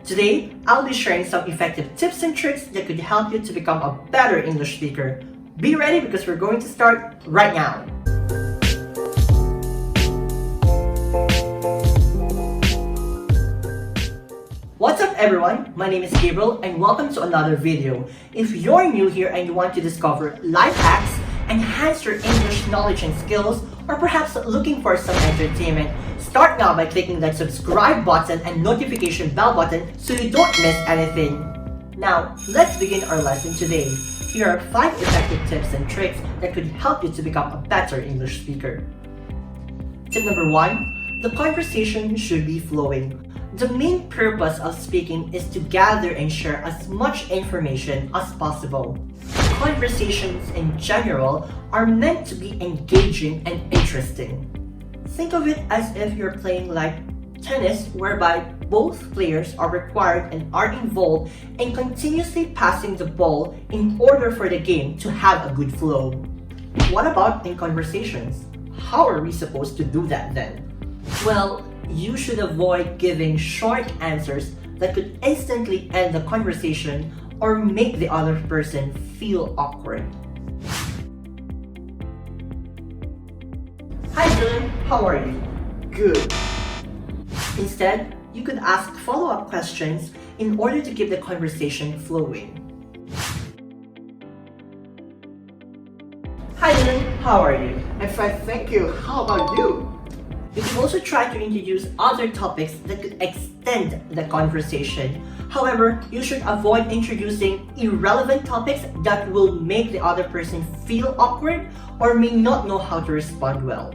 Today, I'll be sharing some effective tips and tricks that could help you to become a better English speaker. Be ready because we're going to start right now. What's up everyone? My name is Gabriel and welcome to another video. If you're new here and you want to discover life hacks, enhance your English knowledge and skills, or perhaps looking for some entertainment, start now by clicking that subscribe button and notification bell button so you don't miss anything. Now, let's begin our lesson today. Here are 5 effective tips and tricks that could help you to become a better English speaker. Tip number 1, the conversation should be flowing. The main purpose of speaking is to gather and share as much information as possible. Conversations in general are meant to be engaging and interesting. Think of it as if you're playing like tennis, whereby both players are required and are involved in continuously passing the ball in order for the game to have a good flow. What about in conversations? How are we supposed to do that then? Well, you should avoid giving short answers that could instantly end the conversation or make the other person feel awkward. Hi Dylan, how are you? Good. Instead, you could ask follow-up questions in order to keep the conversation flowing. Hi Dylan, how are you? I'm fine, thank you. How about you? You can also try to introduce other topics that could extend the conversation. However, you should avoid introducing irrelevant topics that will make the other person feel awkward or may not know how to respond well.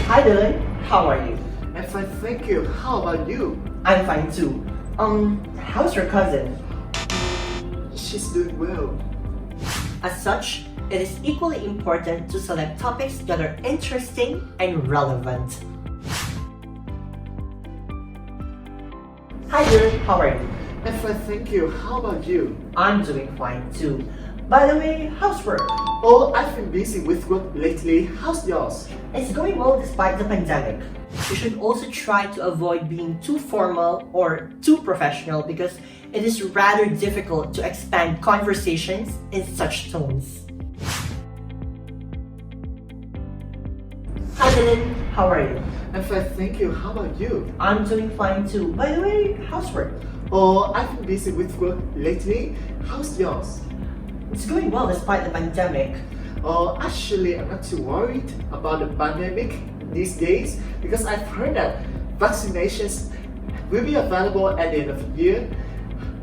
Hi Dylan, how are you? I'm fine, thank you. How about you? I'm fine too. How's your cousin? She's doing well. As such, it is equally important to select topics that are interesting and relevant. Hi Dylan, how are you? I'm fine, thank you. How about you? I'm doing fine too. By the way, how's work? Oh, I've been busy with work lately. How's yours? It's going well despite the pandemic. You should also try to avoid being too formal or too professional because it is rather difficult to expand conversations in such tones. Hi Dylan, how are you? I'm fine, thank you. How about you? I'm doing fine too. By the way, how's work? Oh, I've been busy with work lately. How's yours? It's going well despite the pandemic. Oh, actually, I'm not too worried about the pandemic these days because I've heard that vaccinations will be available at the end of the year.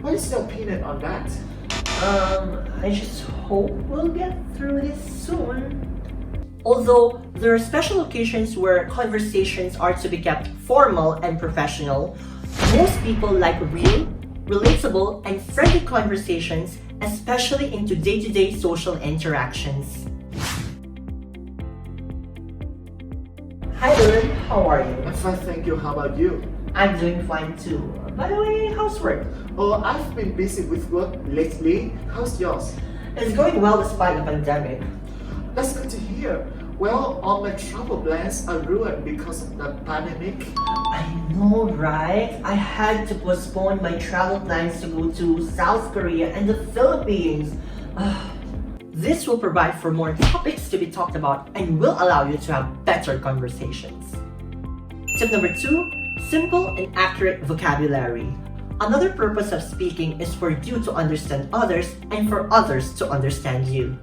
What is your opinion on that? I just hope we'll get through this soon. Although there are special occasions where conversations are to be kept formal and professional, most people like real, relatable, and friendly conversations, especially into day-to-day social interactions. Hi Dylan, how are you? I'm fine, thank you. How about you? I'm doing fine too. By the way, how's work? Oh, I've been busy with work lately. How's yours? It's going well despite the pandemic. That's good to hear. Well, all my travel plans are ruined because of the pandemic. I know, right? I had to postpone my travel plans to go to South Korea and the Philippines. This will provide for more topics to be talked about and will allow you to have better conversations. Tip number 2, simple and accurate vocabulary. Another purpose of speaking is for you to understand others and for others to understand you.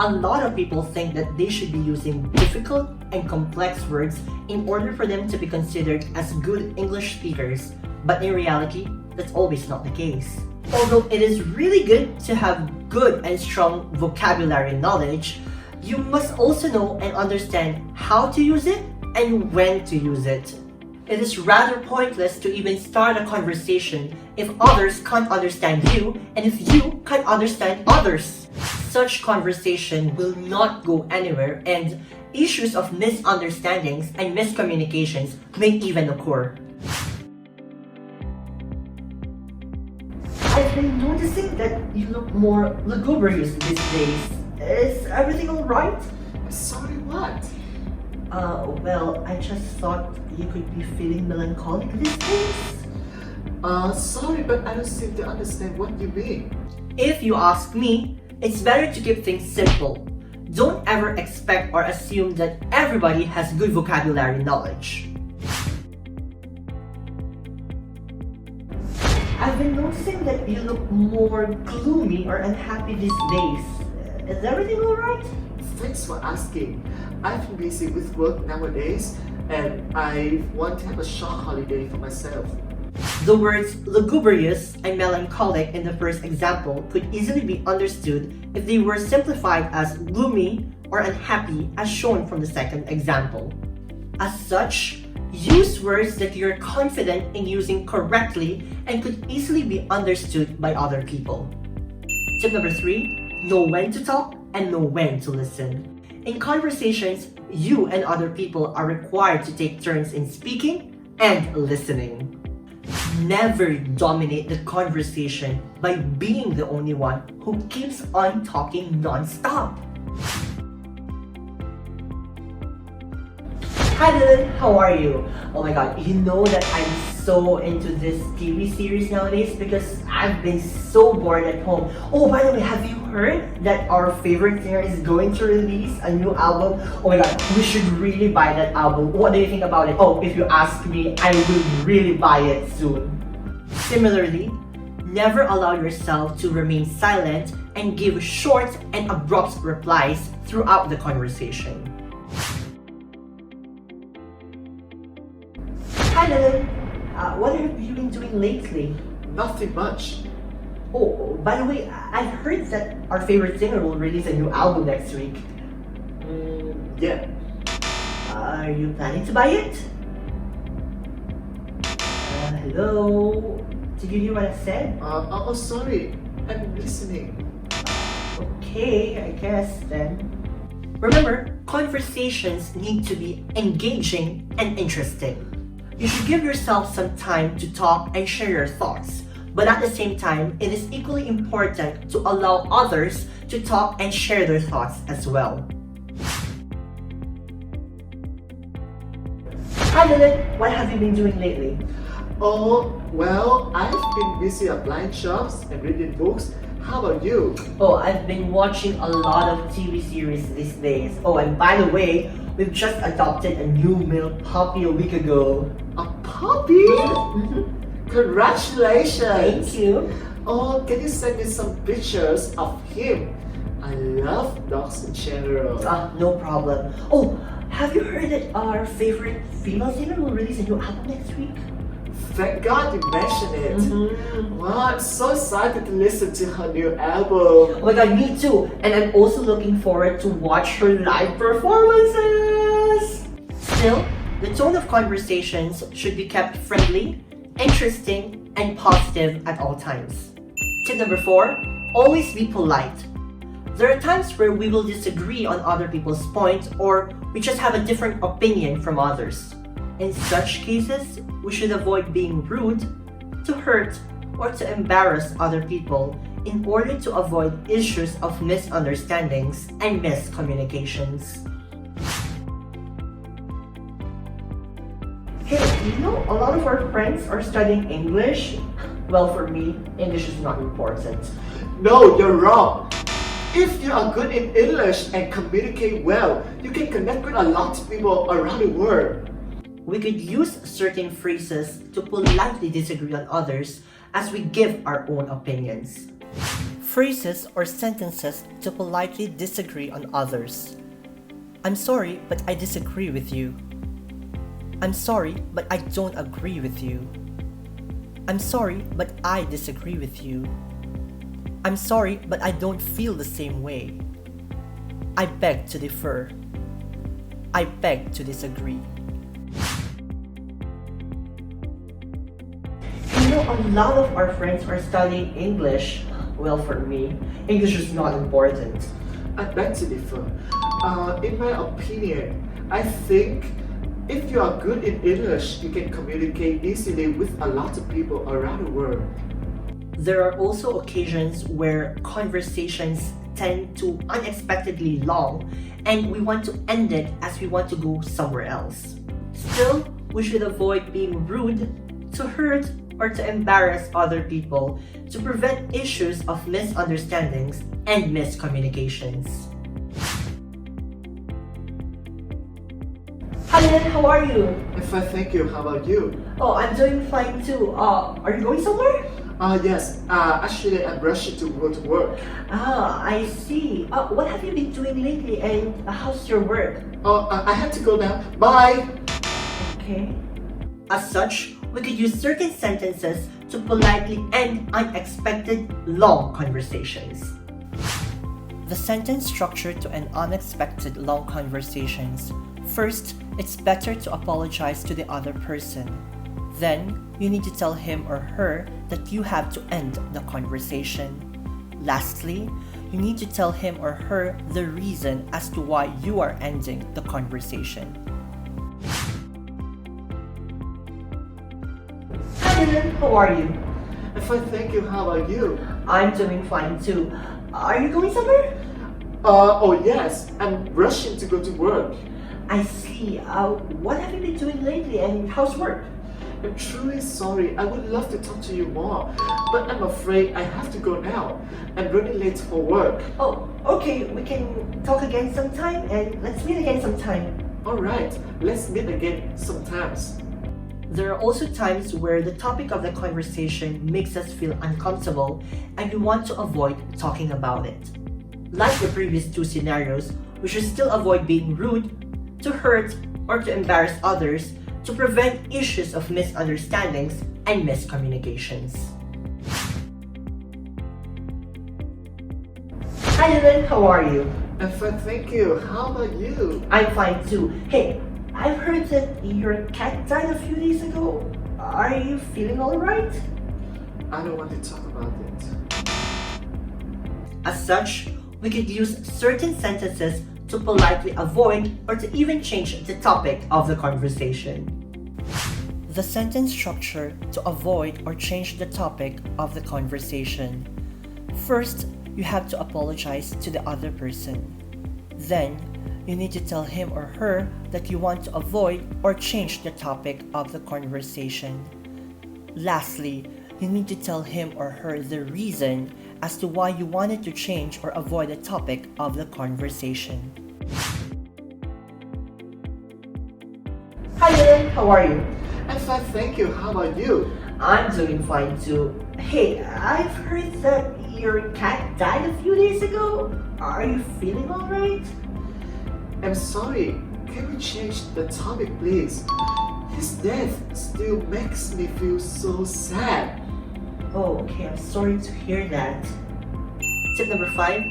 A lot of people think that they should be using difficult and complex words in order for them to be considered as good English speakers, but in reality, that's always not the case. Although it is really good to have good and strong vocabulary knowledge, you must also know and understand how to use it and when to use it. It is rather pointless to even start a conversation if others can't understand you and if you can't understand others. Such conversation will not go anywhere and issues of misunderstandings and miscommunications may even occur. I've been noticing that you look more lugubrious these days. Is everything alright? Sorry, what? Well, I just thought you could be feeling melancholic these days. Sorry, but I don't seem to understand what you mean. If you ask me, it's better to keep things simple. Don't ever expect or assume that everybody has good vocabulary knowledge. I've been noticing that you look more gloomy or unhappy these days. Is everything alright? Thanks for asking. I've been busy with work nowadays, and I want to have a short holiday for myself. The words lugubrious and melancholic in the first example could easily be understood if they were simplified as gloomy or unhappy as shown from the second example. As such, use words that you're confident in using correctly and could easily be understood by other people. Tip number 3, know when to talk and know when to listen. In conversations, you and other people are required to take turns in speaking and listening. Never dominate the conversation by being the only one who keeps on talking non-stop. Hi Dylan, how are you? Oh my god, you know that I'm so into this TV series nowadays because I've been so bored at home. Oh, by the way, have you heard that our favorite singer is going to release a new album? Oh my god, we should really buy that album. What do you think about it? Oh, if you ask me, I will really buy it soon. Similarly, never allow yourself to remain silent and give short and abrupt replies throughout the conversation. Hi Dylan, what have you been doing lately? Nothing much. Oh, by the way, I've heard that our favorite singer will release a new album next week. Yeah. Are you planning to buy it? Hello? Did you hear what I said? Oh, sorry. I'm listening. Okay, I guess then. Remember, conversations need to be engaging and interesting. You should give yourself some time to talk and share your thoughts, but at the same time, it is equally important to allow others to talk and share their thoughts as well. Hi Dylan, what have you been doing lately? Oh, well, I've been busy applying jobs and reading books. How about you? Oh, I've been watching a lot of TV series these days. Oh, and by the way, we've just adopted a new male puppy a week ago. A puppy? Mm-hmm. Congratulations! Thank you. Oh, can you send me some pictures of him? I love dogs in general. No problem. Oh, have you heard that our favorite female singer will release a new album next week? Thank God you mentioned it. Mm-hmm. Wow, I'm so excited to listen to her new album. Oh my god, me too. And I'm also looking forward to watch her live performances. Still, the tone of conversations should be kept friendly, interesting, and positive at all times. Tip number 4, always be polite. There are times where we will disagree on other people's points or we just have a different opinion from others. In such cases, we should avoid being rude, to hurt, or to embarrass other people in order to avoid issues of misunderstandings and miscommunications. Hey, you know, a lot of our friends are studying English. Well, for me, English is not important. No, you're wrong. If you are good in English and communicate well, you can connect with a lot of people around the world. We could use certain phrases to politely disagree on others as we give our own opinions. Phrases or sentences to politely disagree on others. I'm sorry, but I disagree with you. I'm sorry, but I don't agree with you. I'm sorry, but I disagree with you. I'm sorry, but I don't feel the same way. I beg to differ. I beg to disagree. You know, a lot of our friends are studying English. Well, for me, English is not important. I beg to differ. In my opinion, I think if you are good in English, you can communicate easily with a lot of people around the world. There are also occasions where conversations tend to unexpectedly long, and we want to end it as we want to go somewhere else. Still, we should avoid being rude, to hurt, or to embarrass other people to prevent issues of misunderstandings and miscommunications. Hi Lynn, how are you? I'm fine, thank you. How about you? Oh, I'm doing fine too. Are you going somewhere? Yes. Actually, I'm rushing to go to work. I see. What have you been doing lately and how's your work? I have to go now. Bye! Okay. As such, we could use certain sentences to politely end unexpected long conversations. The sentence structure to an unexpected long conversations. First, it's better to apologize to the other person. Then, you need to tell him or her that you have to end the conversation. Lastly, you need to tell him or her the reason as to why you are ending the conversation. Hi Dylan, how are you? I'm fine, thank you. How about you? I'm doing fine too. Are you going somewhere? Yes. I'm rushing to go to work. I see. What have you been doing lately and how's work? I'm truly sorry. I would love to talk to you more, but I'm afraid I have to go now. I'm running late for work. Oh, okay. We can talk again sometime and let's meet again sometime. Alright, let's meet again sometimes. There are also times where the topic of the conversation makes us feel uncomfortable and we want to avoid talking about it. Like the previous two scenarios, we should still avoid being rude, to hurt, or to embarrass others to prevent issues of misunderstandings and miscommunications. Hi Dylan, how are you? I'm fine, thank you. How about you? I'm fine too. Hey, I've heard that your cat died a few days ago. Are you feeling alright? I don't want to talk about it. As such, we could use certain sentences to politely avoid or to even change the topic of the conversation. The sentence structure to avoid or change the topic of the conversation. First, you have to apologize to the other person. Then, you need to tell him or her that you want to avoid or change the topic of the conversation. Lastly, you need to tell him or her the reason as to why you wanted to change or avoid the topic of the conversation. Hi Dylan, how are you? I'm fine, thank you. How about you? I'm doing fine too. Hey, I've heard that your cat died a few days ago. Are you feeling alright? I'm sorry. Can we change the topic, please? His death still makes me feel so sad. Oh, okay, I'm sorry to hear that. Tip number 5,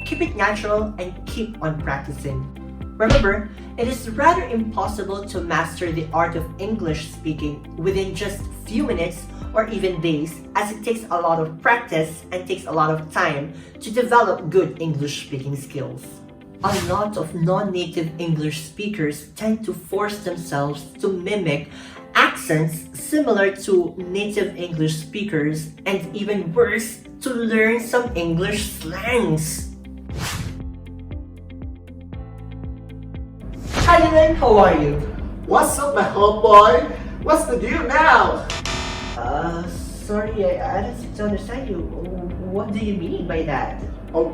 keep it natural and keep on practicing. Remember, it is rather impossible to master the art of English speaking within just few minutes or even days, as it takes a lot of practice and takes a lot of time to develop good English speaking skills. A lot of non-native English speakers tend to force themselves to mimic accents similar to native English speakers, and even worse, to learn some English slangs. Hi Dylan, how are you? What's up, my homeboy? What's the deal now? Sorry, I don't seem to understand you. What do you mean by that? Oh,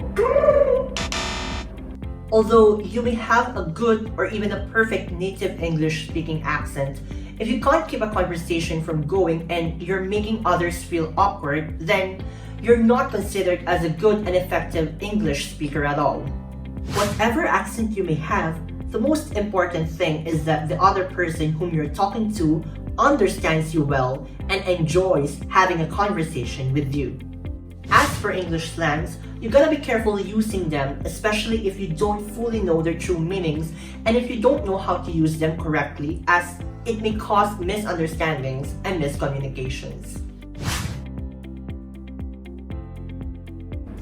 Although you may have a good or even a perfect native English speaking accent, if you can't keep a conversation from going and you're making others feel awkward, then you're not considered as a good and effective English speaker at all. Whatever accent you may have, the most important thing is that the other person whom you're talking to understands you well and enjoys having a conversation with you. As for English slangs, you gotta be careful using them, especially if you don't fully know their true meanings and if you don't know how to use them correctly, as it may cause misunderstandings and miscommunications.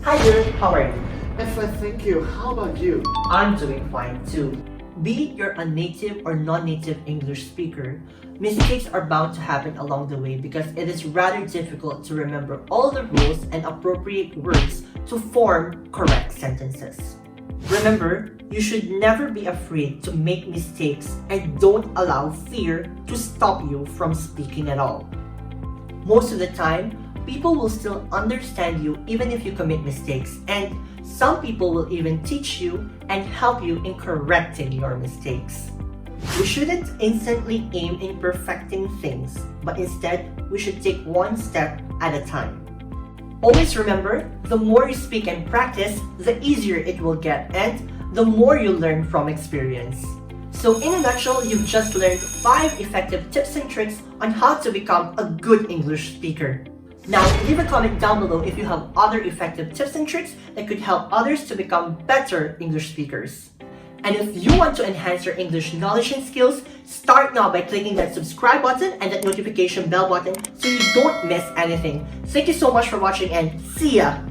Hi Dylan, how are you? I'm fine, thank you. How about you? I'm doing fine too. Be it you're a native or non-native English speaker, mistakes are bound to happen along the way because it is rather difficult to remember all the rules and appropriate words to form correct sentences. Remember, you should never be afraid to make mistakes and don't allow fear to stop you from speaking at all. Most of the time, people will still understand you even if you commit mistakes, and some people will even teach you and help you in correcting your mistakes. We shouldn't instantly aim in perfecting things, but instead, we should take one step at a time. Always remember, the more you speak and practice, the easier it will get and the more you learn from experience. So in a nutshell, you've just learned 5 effective tips and tricks on how to become a good English speaker. Now, leave a comment down below if you have other effective tips and tricks that could help others to become better English speakers. And if you want to enhance your English knowledge and skills, start now by clicking that subscribe button and that notification bell button so you don't miss anything. Thank you so much for watching and see ya!